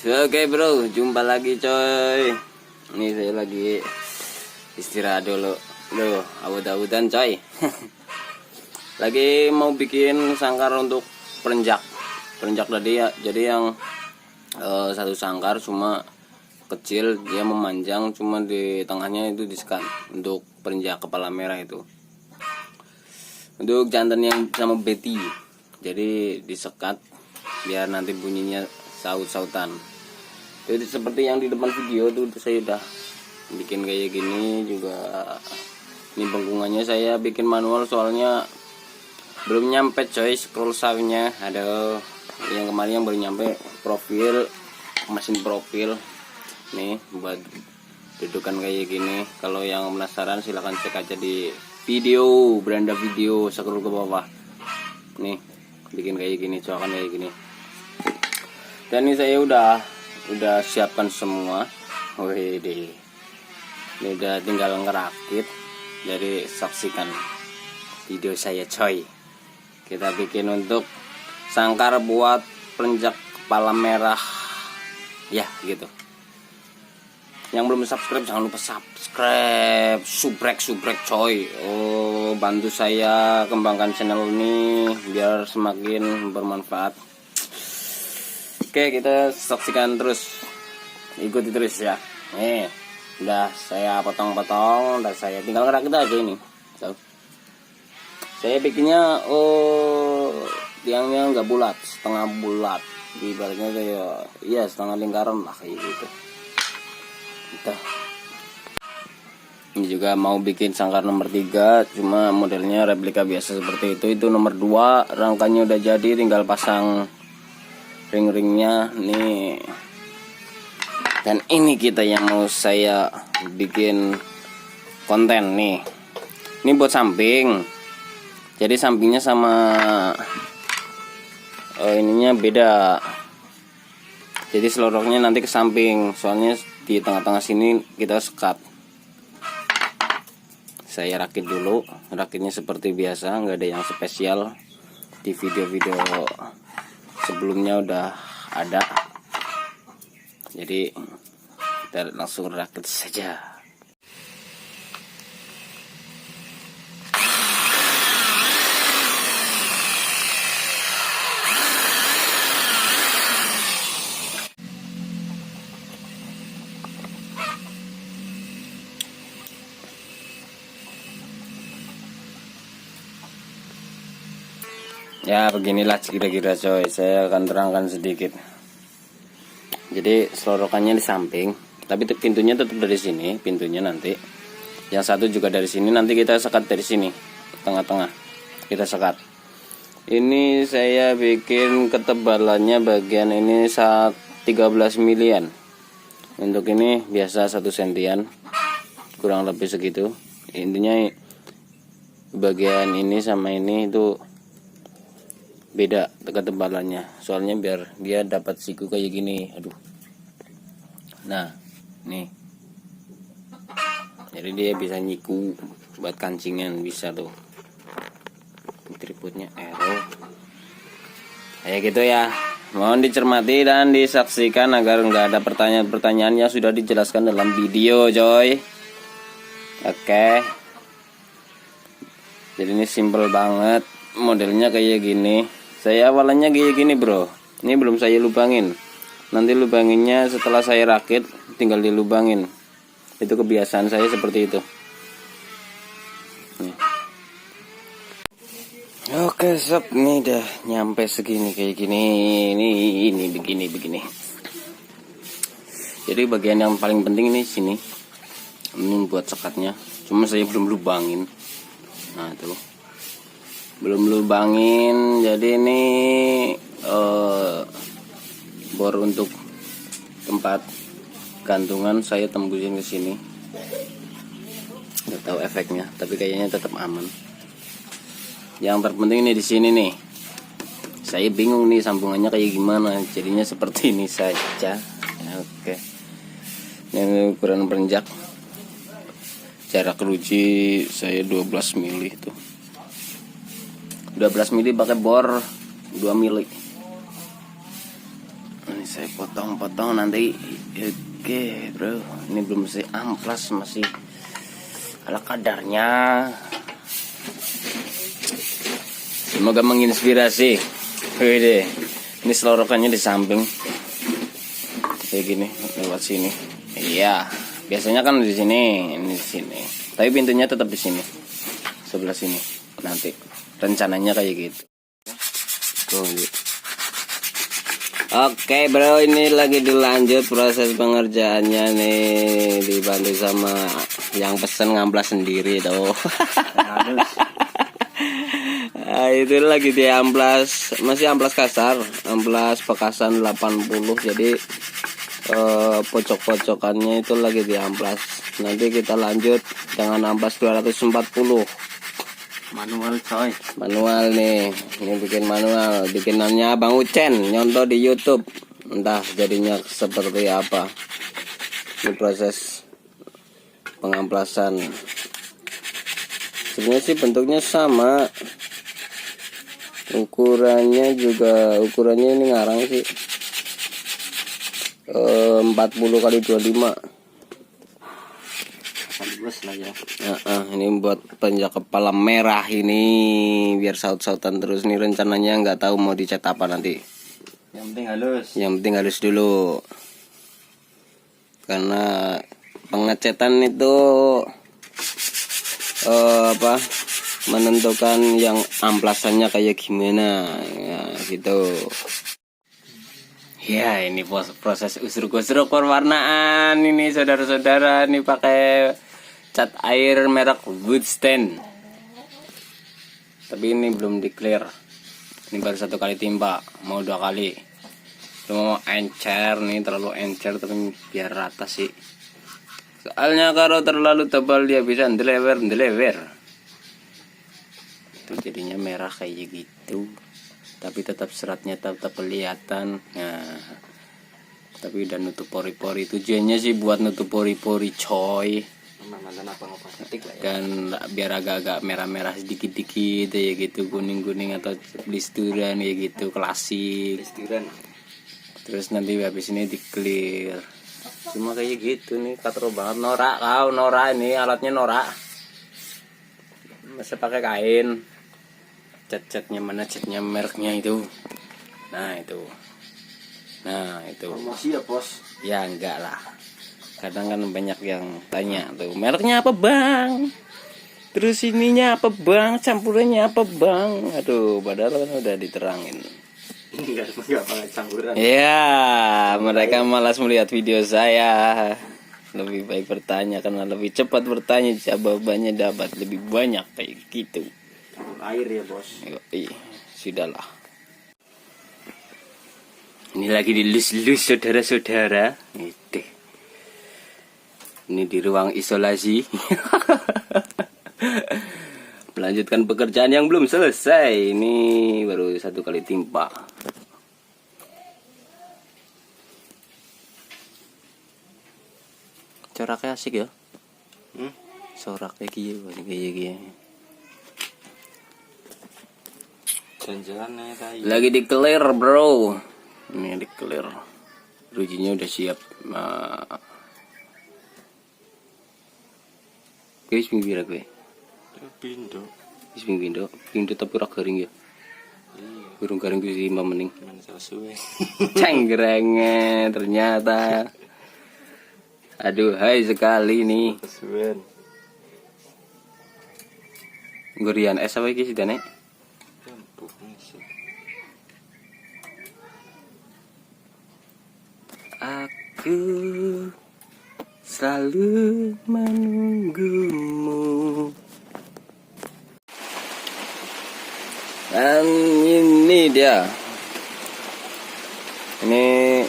Oke bro, jumpa lagi coy. Ini saya lagi istirahat dulu. Loh, awut-awutan coy. Lagi mau bikin sangkar untuk perenjak. Perenjak tadi ya. Jadi yang satu sangkar cuma kecil, dia memanjang, cuma di tengahnya itu disekat untuk perenjak kepala merah itu. Untuk jantan yang sama Betty. Jadi disekat biar nanti bunyinya saut-sautan. Jadi seperti yang di depan video tuh saya udah bikin kayak gini juga. Ini bengkungannya saya bikin manual soalnya belum nyampe coy scroll sawnya. Ada yang kemarin yang baru nyampe profil, mesin profil. Nih buat dudukan kayak gini. Kalau yang penasaran silahkan cek aja di video, beranda video, scroll ke bawah. Nih bikin kayak gini, coakan kayak gini. Dan ini saya udah siapkan semua. Wih, ini udah tinggal ngerakit. Jadi saksikan video saya coy. Kita bikin untuk sangkar buat perenjak kepala merah. Ya gitu. Yang belum subscribe jangan lupa subscribe, subrek coy. Oh, bantu saya kembangkan channel ini biar semakin bermanfaat. Oke, kita saksikan terus, ikuti terus ya. Nih, udah saya potong-potong, dan saya tinggal ngerakit aja ini. Tuh. Saya bikinnya tiangnya nggak bulat, setengah bulat. Ibaratnya kayak iya setengah lingkaran lah kayak gitu. Gitu. Ini juga mau bikin sangkar nomor 3, cuma modelnya replika biasa seperti itu. Itu nomor 2, rangkanya udah jadi, tinggal pasang ring-ringnya nih. Dan ini kita yang mau saya bikin konten nih. Ini buat samping. Jadi sampingnya sama ininya beda. Jadi seloroknya nanti ke samping. Soalnya di tengah-tengah sini kita sekat. Saya rakit dulu. Rakitnya seperti biasa, nggak ada yang spesial. Di video-video sebelumnya udah ada. Jadi kita langsung rakit saja. Ya beginilah kira-kira coy, saya akan terangkan sedikit. Jadi selorokannya di samping, tapi pintunya tetap dari sini, pintunya nanti. Yang satu juga dari sini, nanti kita sekat dari sini, tengah-tengah kita sekat. Ini saya bikin ketebalannya bagian ini 13 milian. Untuk ini biasa 1 sentian, kurang lebih segitu. Intinya bagian ini sama ini itu beda ketebalannya, soalnya biar dia dapat siku kayak gini. Aduh, nah nih, jadi dia bisa nyiku buat kancingan, bisa tuh. Tripodnya error kayak gitu ya. Mohon dicermati dan disaksikan agar nggak ada pertanyaan-pertanyaan yang sudah dijelaskan dalam video coy. Oke, jadi ini simple banget, modelnya kayak gini. Saya awalannya kayak gini bro, ini belum saya lubangin. Nanti lubanginnya setelah saya rakit, tinggal dilubangin. Itu kebiasaan saya seperti itu. Nih. Oke sob, ini udah nyampe segini kayak gini. Ini begini. Jadi bagian yang paling penting ini sini. Ini buat sekatnya. Cuma saya belum lubangin. Nah tuh, belum lubangin. Jadi ini bor untuk tempat gantungan saya tembusin ke sini. Nggak tahu efeknya, tapi kayaknya tetap aman. Yang terpenting ini di sini nih. Saya bingung nih sambungannya kayak gimana. Jadinya seperti ini saja. Oke. Ini ukuran perenjak. Jarak keruci saya 12 mili tuh. 12 mili pakai bor 2 mili. saya potong-potong nanti. Oke bro, ini belum saya amplas, masih ala kadarnya. Semoga menginspirasi. Wede, ini selorokannya di samping kayak gini, lewat sini. Iya, biasanya kan di sini, ini di sini. Tapi pintunya tetap di sini, sebelah sini. Nanti rencananya kayak gitu. Oke bro, ini lagi dilanjut proses pengerjaannya nih, dibantu sama yang pesen ngamplas sendiri tuh. Nah, itu lagi diamplas, masih amplas kasar, amplas pekasan 80, jadi pojok-pojokannya itu lagi diamplas. Nanti kita lanjut dengan amplas 240. Manual coy, Manual nih, ini bikin manual, bikinannya Bang Ucen, nyontoh di YouTube. Entah jadinya seperti apa. Ini proses pengamplasan. Sebenarnya sih bentuknya sama, ukurannya ini ngarang sih 40 kali 25. bagus lah ya. Ini buat penjak kepala merah ini, biar saut-sautan terus. Nih rencananya nggak tahu mau dicat apa nanti. Yang penting halus. Yang penting halus dulu, karena pengecetan itu menentukan yang amplasannya kayak gimana ya, gitu. Ya, ini proses usruk-usruk perwarnaan ini saudara-saudara. Ini pakai cat air merek Woodstand, tapi ini belum di clear. Ini baru 1 kali timpa, mau 2 kali. Cuma mau encer nih, terlalu encer, tapi biar rata sih. Soalnya kalau terlalu tebal dia bisa ndelewer. Itu jadinya merah kayak gitu. Tapi tetap seratnya tetap kelihatan. Nah, tapi udah nutup pori-pori. Tujuannya sih buat nutup pori-pori coy. Dan biar agak-agak merah-merah sedikit-dikit ya gitu, kuning-kuning atau blisteran ya gitu, klasik. Terus nanti habis ini di clear. Cuma kayak gitu nih, katro banget. Norak ini alatnya norak. Masih pakai kain. Cat-catnya mana, catnya mereknya itu. Nah itu. Promosi ya bos? Ya enggak lah. Kadang kan banyak yang tanya tuh, mereknya apa bang? Terus ininya apa bang? Campurannya apa bang? Aduh, padahal kan udah diterangin. Enggak pakai campuran. Ya, mereka malas melihat video saya. Lebih baik bertanya, karena lebih cepat bertanya, jawabannya dapat lebih banyak kayak gitu. Air ya bos. Sudahlah. Ini lagi dilus-lus saudara-saudara. Ini di ruang isolasi. Melanjutkan pekerjaan yang belum selesai. Ini baru 1 kali timpa. Coraknya asik ya. Coraknya kayak Jalan-jalannya tadi. lagi di clear bro. Ini di clear. Rujinya udah siap. Guys, pinggir gue. Pindo. Pindo tapi ora garing ya. Iya. Burung garing kuwi 5 menit. Sesuai. Cenggrenge ternyata. Aduh, hai sekali nih. Sesuai. Gurian es apa iki sidane? Aku selalu menunggumu. Dan ini dia. Ini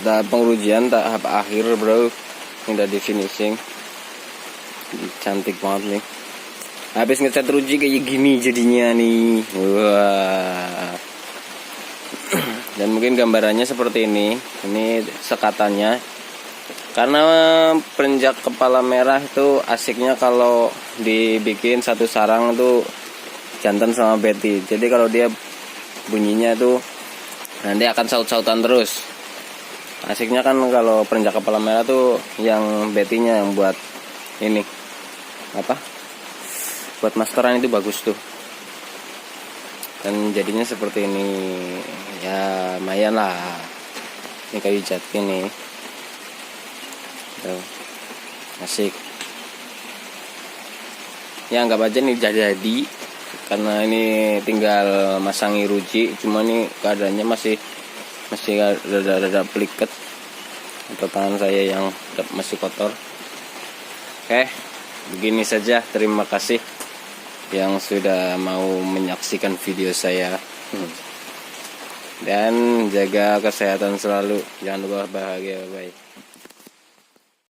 udah pengujian tahap akhir bro. Ini udah di finishing. Cantik banget nih. Habis ngecat ruji kayak gini jadinya nih. Wah. Dan mungkin gambarannya seperti ini. Ini sekatannya. Karena penjak kepala merah itu asiknya kalau dibikin satu sarang itu jantan sama beti. Jadi kalau dia bunyinya itu nanti akan saut-sautan terus. Asiknya kan kalau perenjak kepala merah tuh yang betinya yang buat ini apa? Buat masteran itu bagus tuh. Dan jadinya seperti ini. Ya, lumayan lah. Ini kayu jati nih. Tuh. Asik. Ya anggap aja nih jadi karena ini tinggal masangi ruji, cuma ini keadaannya masih rada peliket atau tangan saya yang masih kotor. Oke, begini saja. Terima kasih yang sudah mau menyaksikan video saya. Dan jaga kesehatan selalu. Jangan lupa bahagia. Bye.